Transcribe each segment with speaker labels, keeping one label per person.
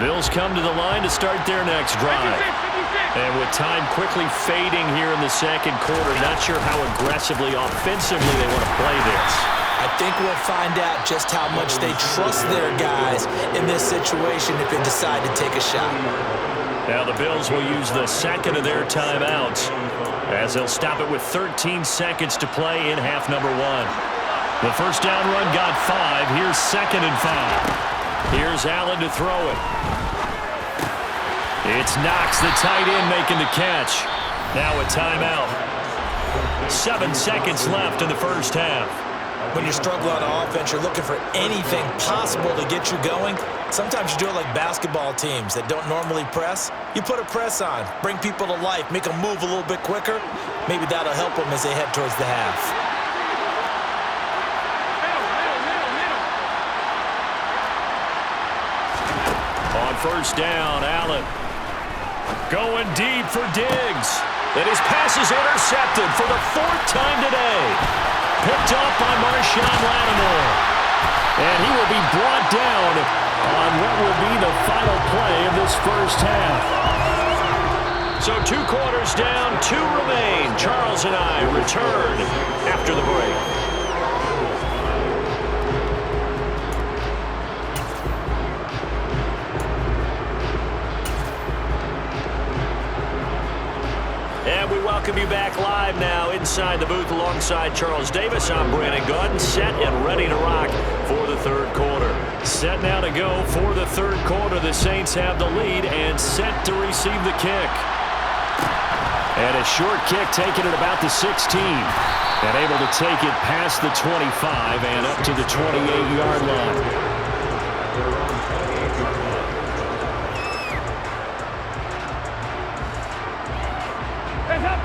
Speaker 1: Bills come to the line to start their next drive. And with time quickly fading here in the second quarter, not sure how aggressively, offensively they want to play this.
Speaker 2: I think we'll find out just how much they trust their guys in this situation if they decide to take a shot.
Speaker 1: Now the Bills will use the second of their timeouts as they'll stop it with 13 seconds to play in half number one. The first down run got 5. Here's 2nd and 5. Here's Allen to throw it. It's Knox, the tight end, making the catch. Now a timeout. 7 seconds left in the first half.
Speaker 2: When you're struggling on offense, you're looking for anything possible to get you going. Sometimes you do it like basketball teams that don't normally press. You put a press on, bring people to life, make them move a little bit quicker. Maybe that'll help them as they head towards the half.
Speaker 1: On first down, Allen going deep for Diggs. And his pass is intercepted for the 4th time today. Picked up by Marshawn Lattimore. And he will be brought down on what will be the final play of this first half. So 2 quarters down, 2 remain. Charles and I return after the break. And we welcome you back live now inside the booth alongside Charles Davis. I'm Brandon Gordon, set and ready to rock for the third quarter. Set now to go for the third quarter. The Saints have the lead and set to receive the kick. And a short kick taken at about the 16. And able to take it past the 25 and up to the 28-yard line.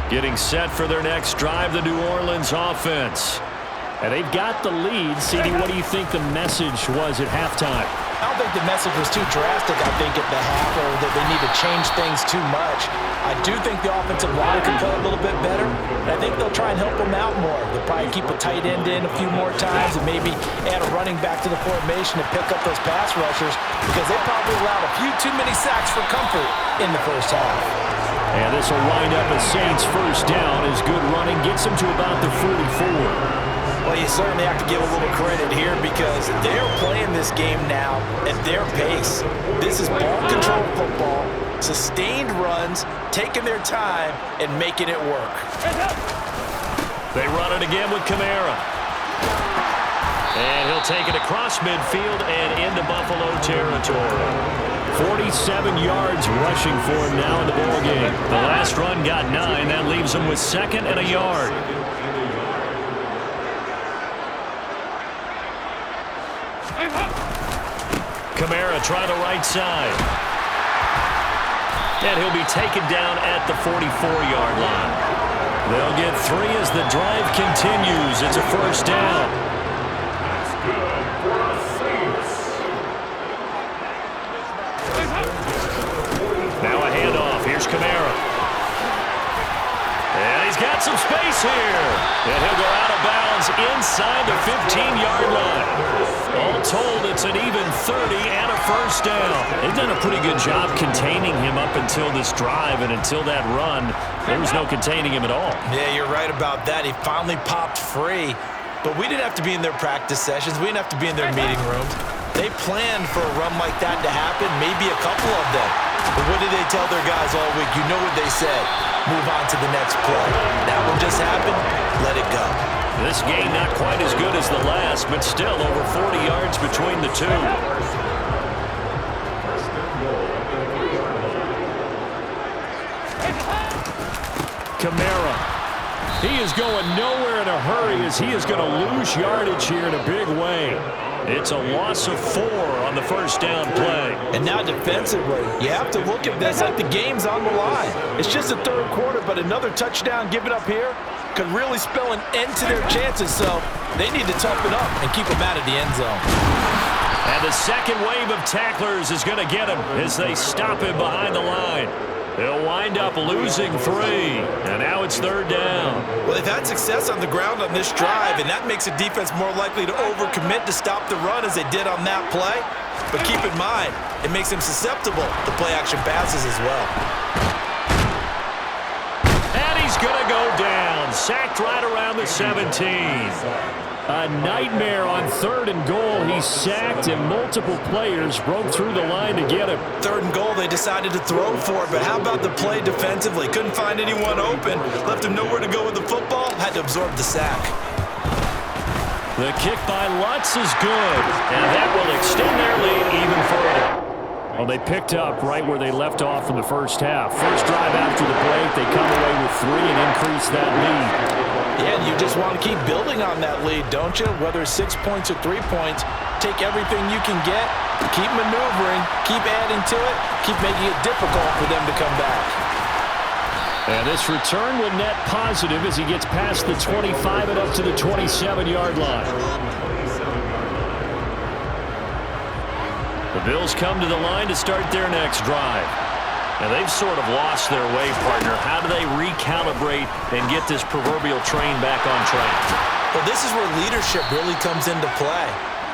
Speaker 1: Getting set for their next drive, the New Orleans offense. And they've got the lead. CD, what do you think the message was at halftime?
Speaker 2: I don't think the message was too drastic, I think, at the half, or that they need to change things too much. I do think the offensive line can play a little bit better, and I think they'll try and help them out more. They'll probably keep a tight end in a few more times and maybe add a running back to the formation to pick up those pass rushers, because they probably allowed a few too many sacks for comfort in the first half.
Speaker 1: And this will wind up a Saints first down as good running gets them to about the 44.
Speaker 2: Well, you certainly have to give a little credit here because they're playing this game now at their pace. This is ball control football, sustained runs, taking their time, and making it work.
Speaker 1: They run it again with Kamara. And he'll take it across midfield and into Buffalo territory. 47 yards rushing for him now in the ballgame. The last run got 9. That leaves him with 2nd and a yard. Kamara trying the right side. And he'll be taken down at the 44-yard line. They'll get 3 as the drive continues. It's a first down. Now a handoff. Here's Kamara. And he's got some space here. And he'll go out of bounds inside the 15-yard line. All told, it's an even 30 and a first down. They've done a pretty good job containing him up until this drive, and until that run, there was no containing him at all.
Speaker 2: Yeah, you're right about that. He finally popped free. But we didn't have to be in their practice sessions. We didn't have to be in their meeting rooms. They planned for a run like that to happen, maybe a couple of them. But what did they tell their guys all week? You know what they said. Move on to the next play. That one just happened. Let it go.
Speaker 1: This game not quite as good as the last, but still over 40 yards between the two. Kamara. He is going nowhere in a hurry as he is going to lose yardage here in a big way. It's a loss of 4 on the first down play.
Speaker 2: And now defensively, you have to look at this like the game's on the line. It's just the third quarter, but another touchdown given up here could really spell an end to their chances, so they need to toughen up and keep them out of the end zone.
Speaker 1: And the second wave of tacklers is going to get him as they stop him behind the line. They'll wind up losing 3, and now it's third down.
Speaker 2: Well, they've had success on the ground on this drive, and that makes a defense more likely to overcommit to stop the run as they did on that play. But keep in mind, it makes him susceptible to play-action passes as well.
Speaker 1: And he's going to go down. Sacked right around the 17. A nightmare on 3rd and goal. He's sacked, and multiple players broke through the line to get him.
Speaker 2: 3rd and goal, they decided to throw for it, but how about the play defensively? Couldn't find anyone open. Left him nowhere to go with the football. Had to absorb the sack.
Speaker 1: The kick by Lutz is good, and that will extend their lead even further. Well, they picked up right where they left off in the first half. First drive after the break, they come away with 3 and increase that lead.
Speaker 2: Yeah, and you just want to keep building on that lead, don't you? Whether it's 6 points or 3 points, take everything you can get, keep maneuvering, keep adding to it, keep making it difficult for them to come back.
Speaker 1: And this return will net positive as he gets past the 25 and up to the 27-yard line. The Bills come to the line to start their next drive. And they've sort of lost their way, partner. How do they recalibrate and get this proverbial train back on track?
Speaker 2: Well, this is where leadership really comes into play.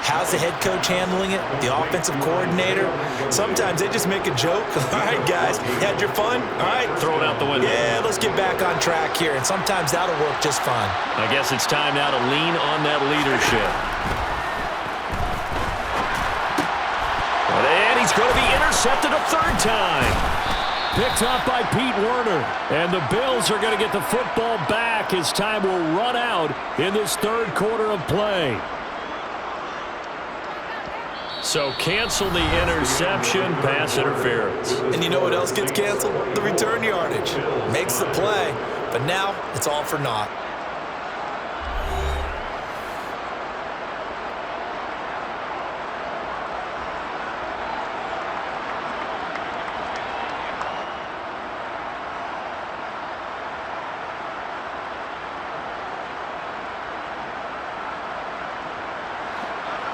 Speaker 2: How's the head coach handling it? The offensive coordinator? Sometimes they just make a joke. All right, guys, you had your fun? All right.
Speaker 1: Throw it out the window.
Speaker 2: Yeah, let's get back on track here. And sometimes that'll work just fine.
Speaker 1: I guess it's time now to lean on that leadership. And he's going to be intercepted a 3rd time. Picked up by Pete Werner. And the Bills are going to get the football back as time will run out in this 3rd quarter of play. So cancel the interception, pass interference.
Speaker 2: And you know what else gets canceled? The return yardage. Makes the play, but now it's all for naught.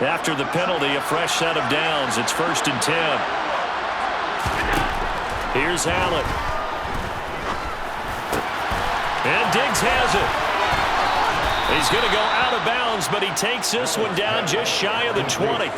Speaker 1: After the penalty, a fresh set of downs. It's 1st and 10. Here's Allen. And Diggs has it. He's going to go out of bounds, but he takes this one down just shy of the 20.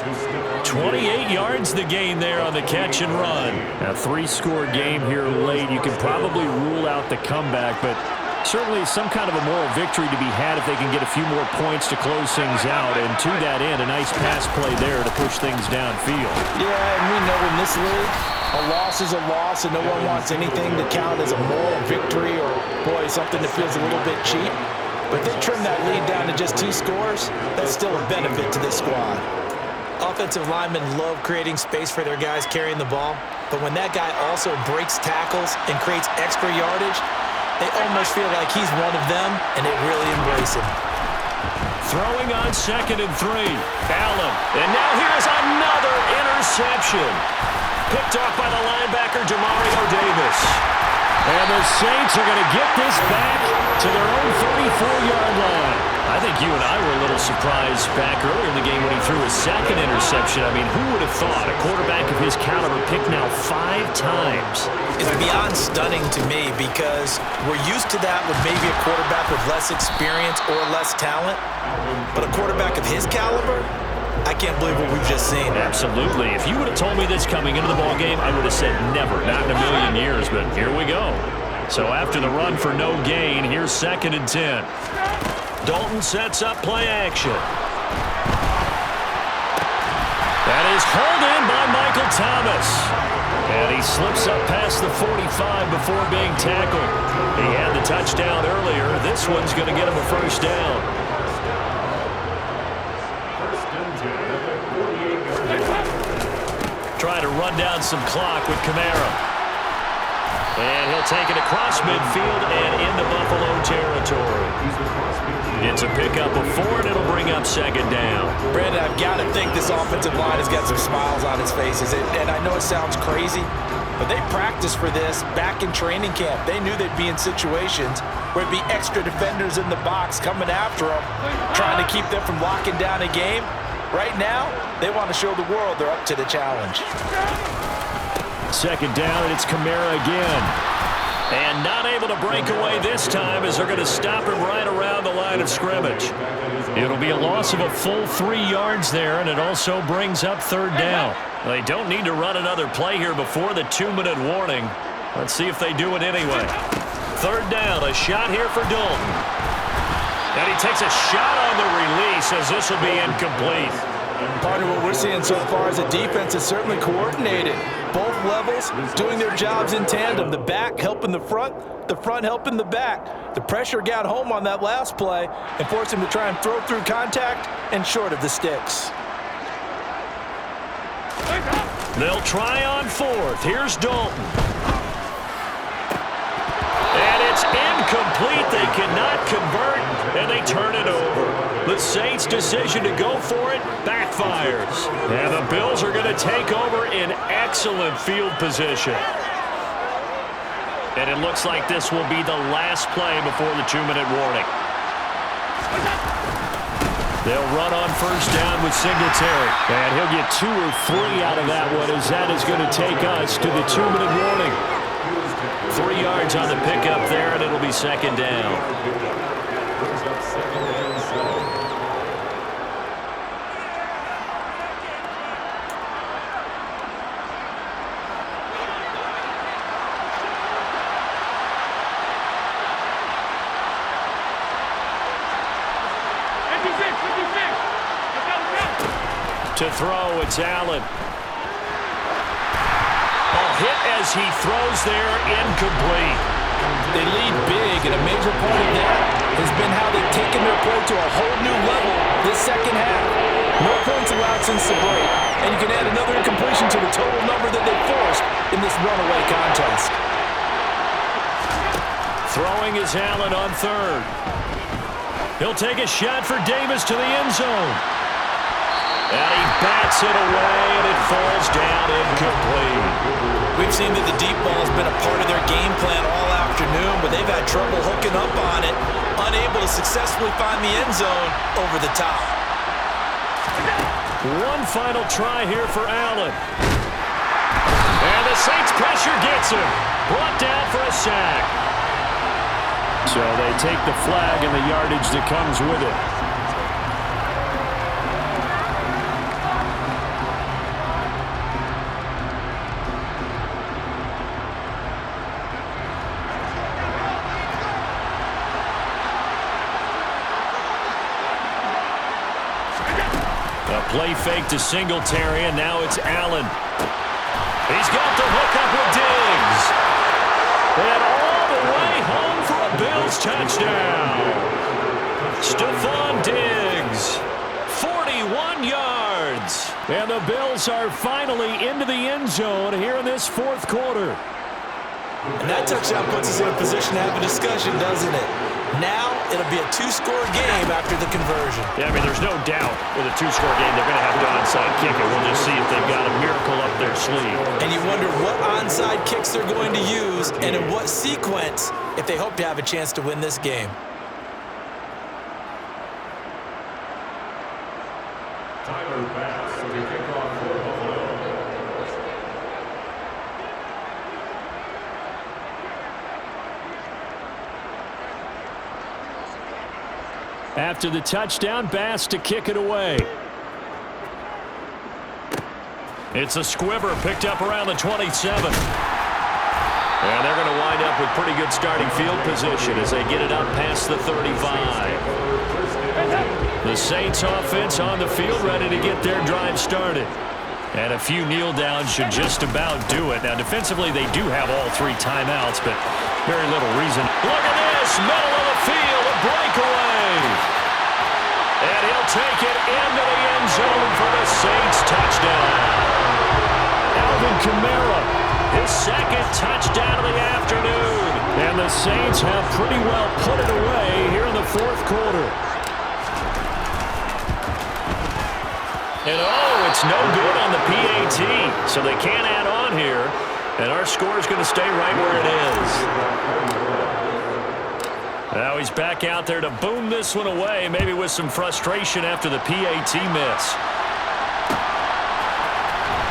Speaker 1: 28 yards the gain there on the catch and run. A 3-score game here late. You can probably rule out the comeback, but certainly some kind of a moral victory to be had if they can get a few more points to close things out. And to that end, a nice pass play there to push things downfield.
Speaker 2: Yeah, and we know in this league, a loss is a loss, and no one wants anything to count as a moral victory or, boy, something that feels a little bit cheap. But they trim that lead down to just 2 scores. That's still a benefit to this squad. Offensive linemen love creating space for their guys carrying the ball. But when that guy also breaks tackles and creates extra yardage, they almost feel like he's one of them, and they really embrace him.
Speaker 1: Throwing on 2nd and 3. Allen. And now here's another interception. Picked off by the linebacker, Demario Davis. And the Saints are going to get this back to their own 34-yard line. I think you and I were a little surprised back earlier in the game when he threw his 2nd interception. I mean, who would have thought a quarterback of his caliber picked now 5 times?
Speaker 2: It's beyond stunning to me because we're used to that with maybe a quarterback with less experience or less talent. But a quarterback of his caliber, I can't believe what we've just seen.
Speaker 1: Absolutely. If you would have told me this coming into the ballgame, I would have said never, not in a million years, but here we go. So after the run for no gain, here's 2nd and 10. Dalton sets up play action. That is hauled in by Michael Thomas. And he slips up past the 45 before being tackled. He had the touchdown earlier. This one's going to get him a 1st down. Try to run down some clock with Kamara. And he'll take it across midfield and into Buffalo territory. It's a pickup of 4, and it'll bring up 2nd down.
Speaker 2: Brandon, I've got to think this offensive line has got some smiles on its faces. And I know it sounds crazy, but they practiced for this back in training camp. They knew they'd be in situations where it'd be extra defenders in the box coming after them, trying to keep them from locking down a game. Right now, they want to show the world they're up to the challenge.
Speaker 1: 2nd down, and it's Kamara again. And not able to break away this time as they're going to stop him right around the line of scrimmage. It'll be a loss of a full 3 yards there, and it also brings up 3rd down. They don't need to run another play here before the 2-minute warning. Let's see if they do it anyway. Third down, a shot here for Dalton. And he takes a shot on the release as this will be incomplete.
Speaker 2: Partner, what we're seeing so far is the defense is certainly coordinated. Both levels doing their jobs in tandem. The back helping the front helping the back. The pressure got home on that last play and forced him to try and throw through contact and short of the sticks.
Speaker 1: They'll try on fourth. Here's Dalton. And it's incomplete. They cannot convert, and they turn it over. The Saints' decision to go for it backfires. And the Bills are going to take over in excellent field position. And it looks like this will be the last play before the 2-minute warning. They'll run on first down with Singletary. And he'll get 2 or 3 out of that one, as that is going to take us to the 2-minute warning. 3 yards on the pickup there, and it'll be second down. To throw, it's Allen. A hit as he throws there, incomplete.
Speaker 2: They lead big, and a major part of that has been how they've taken their play to a whole new level this second half. No points allowed since the break, and you can add another incompletion to the total number that they forced in this runaway contest.
Speaker 1: Throwing is Allen on third. He'll take a shot for Davis to the end zone. And he bats it away, and it falls down incomplete.
Speaker 2: We've seen that the deep ball has been a part of their game plan all afternoon, but they've had trouble hooking up on it, unable to successfully find the end zone over the top.
Speaker 1: One final try here for Allen. And the Saints pressure gets him. Brought down for a sack. So they take the flag and the yardage that comes with it. Play fake to Singletary, and now it's Allen. He's got the hook up with Diggs. And all the way home for a Bills touchdown. Stephon Diggs, 41 yards. And the Bills are finally into the end zone here in this fourth quarter.
Speaker 2: And that touchdown puts us in a position to have a discussion, doesn't it? Now it'll be a 2-score game after the conversion.
Speaker 1: Yeah, I mean, there's no doubt with a 2-score game they're going to have to onside kick it. We'll just see if they've got a miracle up their sleeve.
Speaker 2: And you wonder what onside kicks they're going to use and in what sequence if they hope to have a chance to win this game.
Speaker 3: Tyler Bass to kick off for Buffalo.
Speaker 1: After the touchdown, Bass to kick it away. It's a squibber picked up around the 27. And they're going to wind up with pretty good starting field position as they get it up past the 35. The Saints offense on the field ready to get their drive started. And a few kneel downs should just about do it. Now, defensively, they do have all 3 timeouts, but very little reason. Look at this, middle of the field, a breakaway. And he'll take it into the end zone for the Saints touchdown. Alvin Kamara, his second touchdown of the afternoon. And the Saints have pretty well put it away here in the fourth quarter. And oh, it's no good on the PAT, so they can't add on here. And our score is going to stay right where it is. Now he's back out there to boom this one away, maybe with some frustration after the PAT miss.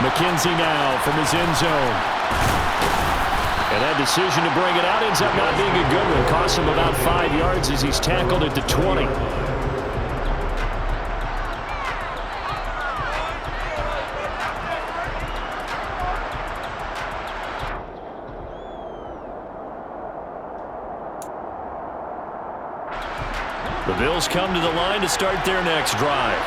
Speaker 1: McKenzie now from his end zone. And that decision to bring it out ends up not being a good one. Costs him about 5 yards as he's tackled at the 20. Bills come to the line to start their next drive.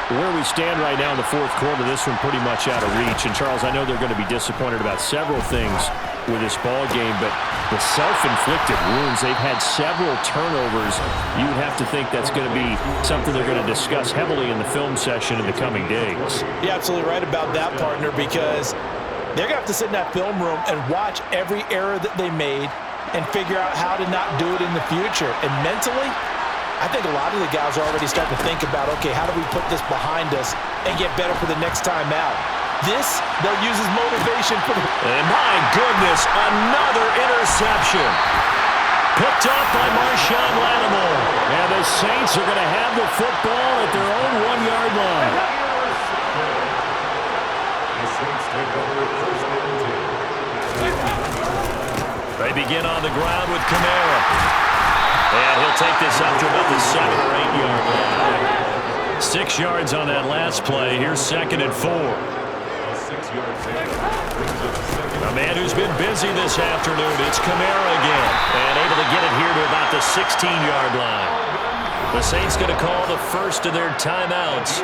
Speaker 1: Where we stand right now in the fourth quarter, this one pretty much out of reach. And, Charles, I know they're going to be disappointed about several things with this ball game, but the self-inflicted wounds, they've had several turnovers. You would have to think that's going to be something they're going to discuss heavily in the film session in the coming days.
Speaker 2: You're absolutely right about that, partner, because they're going to have to sit in that film room and watch every error that they made and figure out how to not do it in the future. And mentally, I think a lot of the guys are already starting to think about, okay, how do we put this behind us and get better for the next time out? This, they'll use as motivation for the...
Speaker 1: And my goodness, another interception. Picked up by Marshawn Lattimore. And the Saints are going to have the football at their own 1-yard line.
Speaker 3: The Saints take over first and 10.
Speaker 1: They begin on the ground with Kamara. And he'll take this up to about the 7 or 8 yard line. 6 yards on that last play. Here's 2nd and 4. A man who's been busy this afternoon. It's Kamara again. And able to get it here to about the 16-yard line. The Saints going to call the first of their timeouts.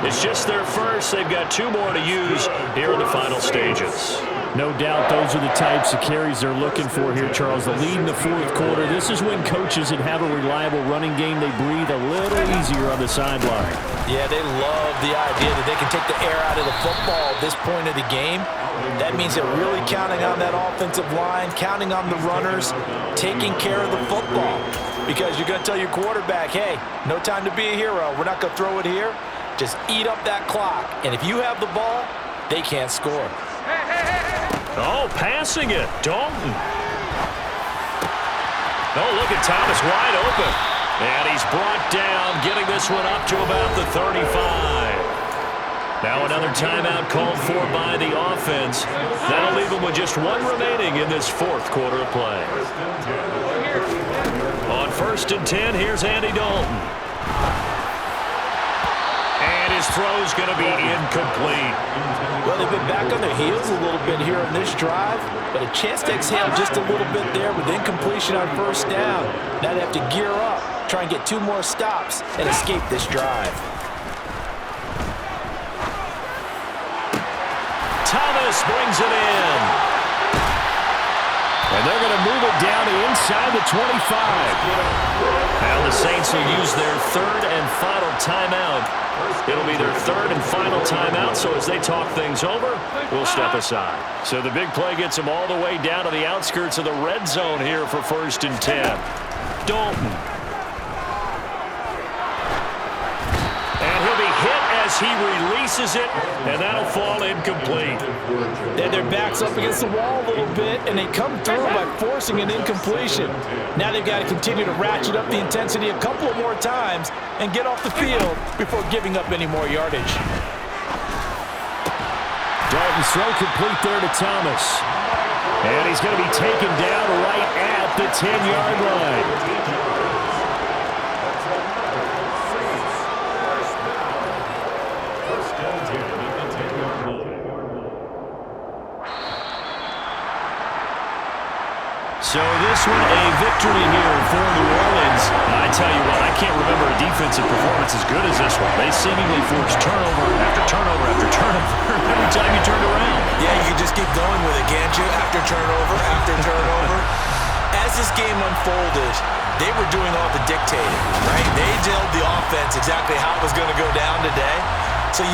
Speaker 1: It's just their first. They've got 2 more to use here in the final stages.
Speaker 4: No doubt those are the types of carries they're looking for here, Charles. The lead in the fourth quarter. This is when coaches that have a reliable running game, they breathe a little easier on the sideline.
Speaker 2: Yeah, they love the idea that they can take the air out of the football at this point of the game. That means they're really counting on that offensive line, counting on the runners, taking care of the football. Because you're going to tell your quarterback, hey, no time to be a hero. We're not going to throw it here. Just eat up that clock. And if you have the ball, they can't score.
Speaker 1: Oh, passing it. Dalton. Oh, look at Thomas wide open. And he's brought down, getting this one up to about the 35. Now another timeout called for by the offense. That'll leave them with just 1 remaining in this fourth quarter of play. On 1st and 10, here's Andy Dalton. And his throw's going to be incomplete.
Speaker 2: Well, they've been back on their heels a little bit here on this drive, but a chance to exhale just a little bit there with incompletion on 1st down. Now they have to gear up, try and get 2 more stops, and escape this drive.
Speaker 1: Thomas brings it in.
Speaker 4: And they're going to move it down inside the 25.
Speaker 1: Now the Saints will use their 3rd and final timeout. It'll be their 3rd and final timeout, so as they talk things over, we'll step aside. So the big play gets them all the way down to the outskirts of the red zone here for 1st and 10. Dalton. And he'll be hit as he releases it, and that'll fall incomplete.
Speaker 2: Then their back's up against the wall a little bit, and they come through by forcing an incompletion. Now they've got to continue to ratchet up the intensity a couple of more times and get off the field before giving up any more yardage.
Speaker 4: Dalton's throw complete there to Thomas.
Speaker 1: And he's going to be taken down right at the 10-yard line. So this one a victory here for New Orleans. I tell you what, I can't remember a defensive performance as good as this one. They seemingly forced turnover after turnover after turnover every time you turned around.
Speaker 2: Yeah, you can just keep going with it, can't you? After turnover. As this game unfolded, they were doing all the dictating, right? They told the offense exactly how it was going to go down today. So you